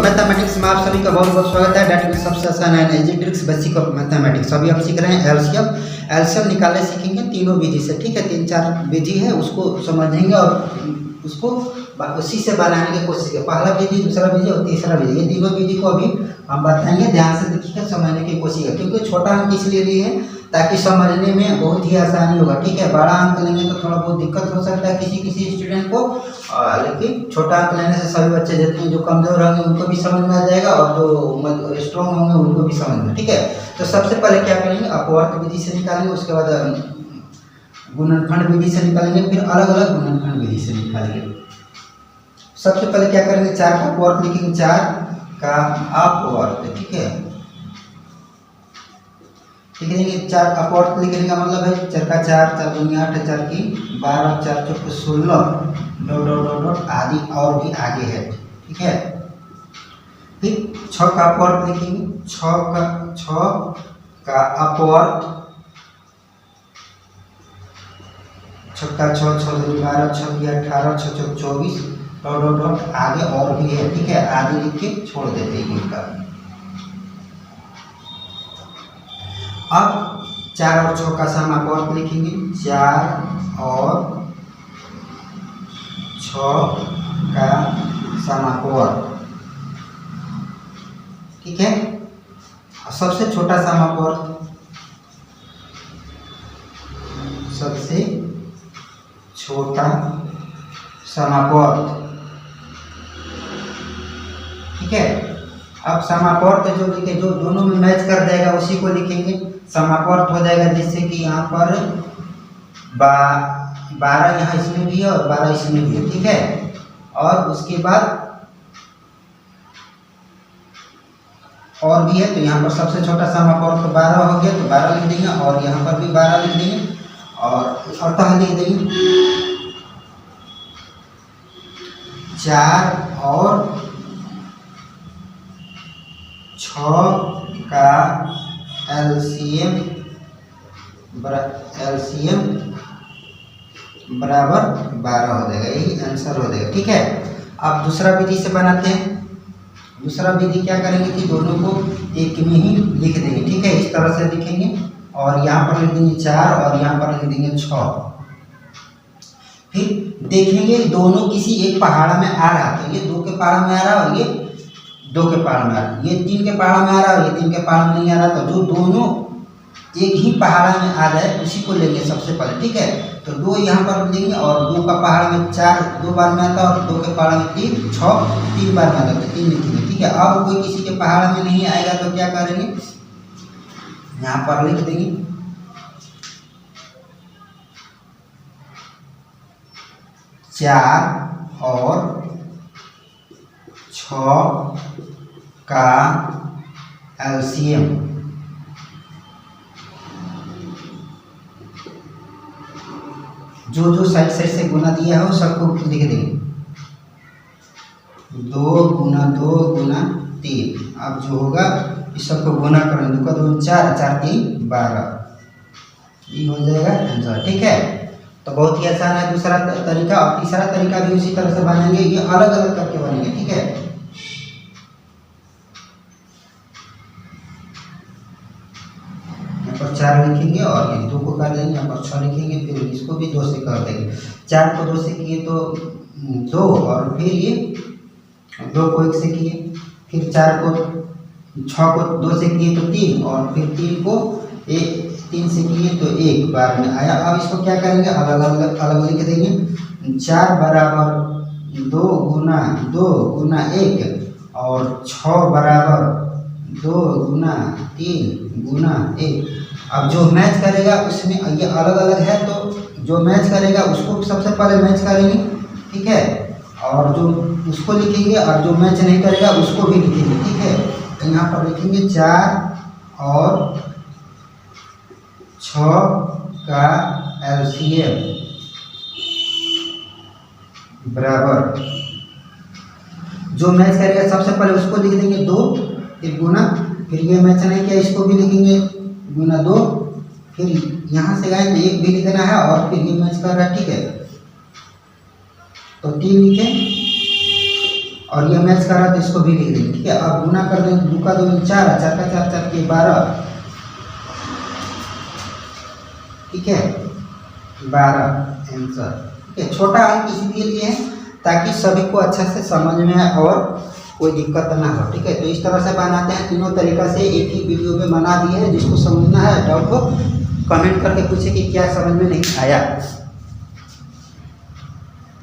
Mathematics में आप सभी का बहुत बहुत स्वागत है। डेट में सबसे आसान है easy tricks basic of mathematics. अभी हम सीख रहे हैं एलसीएम निकालने सीखेंगे तीनों विधि से। ठीक है, 3-4 विधि है, उसको समझेंगे और उसको उसी से बनाने की कोशिश करें। पहला विधि, दूसरा विधि और तीसरा विधि, ये तीनों विधि को अभी हम बताएंगे। ध्यान से देखिए, समझने की कोशिश करें, क्योंकि छोटा अंक इसलिए लिए हैं ताकि समझने में बहुत ही आसानी होगा। ठीक है, बड़ा अंक लेंगे तो थोड़ा बहुत दिक्कत हो सकता है किसी स्टूडेंट को, लेकिन छोटा अंक लेने से सभी बच्चे जितने जो कमजोर होंगे उनको भी समझ में आ जाएगा और जो स्ट्रॉन्ग होंगे उनको भी समझ में। ठीक है, तो सबसे पहले क्या करेंगे, अपवर्त विधि से निकालेंगे, उसके बाद गुणनखंड विधि से निकालेंगे, फिर अलग अलग गुणनखंड विधि से निकालेंगे। सबसे पहले क्या करेंगे, 4 का अपवर्त लिखेंगे, 4 का अपवर्त। ठीक है, ठीक है, 4 अपवर्त लिखने का मतलब है 4 का 4, 4 दूनी 8, 4 की 12, 4 चौक 16, डॉट डॉट डॉट डॉट आदि और भी आगे है। ठीक है, फिर 6 का अपवर्त लिखेंगे, 6 का अपवर्त, 6 का 6, 6 दूनी 12, 6 की 18, 6 चौक 24, डॉट डॉट डॉट आगे और भी है। ठीक है, आगे लिख के छोड़ देते हैं इनका। अब 4 और 6 का समापवर्त लिखेंगे, 4 और 6 का समापवर्त। ठीक है, सबसे छोटा समापवर्त, सबसे छोटा समापवर्त। ठीक है, अब समापवर्त जो लिखे, जो दोनों में मैच कर देगा उसी को लिखेंगे। समापवर्त हो जाएगा जिससे कि यहाँ पर 12 यहाँ इसमें भी है और 12 इसमें भी है। ठीक है, और उसके बाद और भी है, तो यहाँ पर सबसे छोटा समापवर्त तो 12 हो गया, तो 12 लिख देंगे और यहाँ पर भी 12 लिख देंगे और अर्थात लिख देंगे 4 और 6 का एलसीएम बराबर 12 हो जाएगा, यही आंसर हो जाएगा। ठीक है, अब दूसरा विधि से बनाते हैं। दूसरा विधि क्या करेंगे कि दोनों को एक में ही लिख देंगे। ठीक है, इस तरह से लिखेंगे और यहाँ पर लिख देंगे 4 और यहाँ पर लिख देंगे 6। फिर देखेंगे दोनों किसी एक पहाड़ में आ रहा, तो ये 2 के पहाड़ में आ रहा और ये 2 के पहाड़ में आ रहा, ये 3 के पहाड़ में आ रहा और ये 3 के पहाड़ में नहीं आ रहा, तो जो दोनों एक ही पहाड़ में आ जाए उसी को लेंगे सबसे पहले। ठीक है, तो 2 यहाँ पर लेंगे और 2 का पहाड़ में 4 2 बार में आता और 2 के पहाड़ में 3, 6 3 बार में आता, तो 3 लिखेंगे। ठीक है, अब कोई किसी के पहाड़ में नहीं आएगा तो क्या करेंगे, यहाँ पर लिख देंगे 4 और 6 का एलसीएम जो साइड से गुना दिया है सबको लिख देंगे, 2 गुना 2 गुना 3। अब जो होगा इस सबको गुना करेंगे, 2 का 2 4, 4 3 12, ये हो जाएगा आंसर। ठीक है, तो बहुत ही आसान है दूसरा तरीका। और तीसरा तरीका भी उसी तरह से बनेंगे, ये अलग अलग करके बनेंगे। ठीक है, यहाँ पर 4 लिखेंगे और ये 2 को कर देंगे, यहाँ पर 6 लिखेंगे, फिर इसको भी 2 से कर देंगे। 4 को 2 से किए तो 2 और फिर ये 2 को 1 से किए, फिर 6 को 2 से किए तो 3 और फिर 3 को 3 से किए तो 1 बार में आया। अब इसको क्या करेंगे, अलग लिख देंगे, 4 बराबर 2 गुना 1 और 6 बराबर 2 गुना 3 गुना 1। अब जो मैच करेगा उसमें ये अलग अलग है, तो जो मैच करेगा उसको सबसे पहले मैच करेंगे। ठीक है, और जो उसको लिखेंगे और जो मैच नहीं करेगा उसको भी लिखेंगे। ठीक है, तो यहाँ पर लिखेंगे 4 और 6 का एलसीएम बराबर, जो मैच करेगा सबसे पहले उसको लिख देंगे 2, फिर गुना, फिर ये मैच नहीं किया इसको भी लिखेंगे गुना 2, फिर यहाँ से गए तो 1 भी लिखना है और फिर ये मैच कर रहा है। ठीक है, तो 3 लिखें और ये मैच कर रहा तो इसको भी लिख देंगे, ठीक है। अब गुना कर दें, 2 का 2 4, 4 का 4, 4 के 12, ठीक है, 12 आंसर, ठीक है। छोटा अंक इसलिए लिए हैं ताकि सभी को अच्छा से समझ में आए और कोई दिक्कत ना हो, ठीक है। तो इस तरह से बनाते हैं, तीनों तरीका से एक ही वीडियो में बना दिए हैं। जिसको समझना है डाउट हो कमेंट करके पूछे कि क्या समझ में नहीं आया।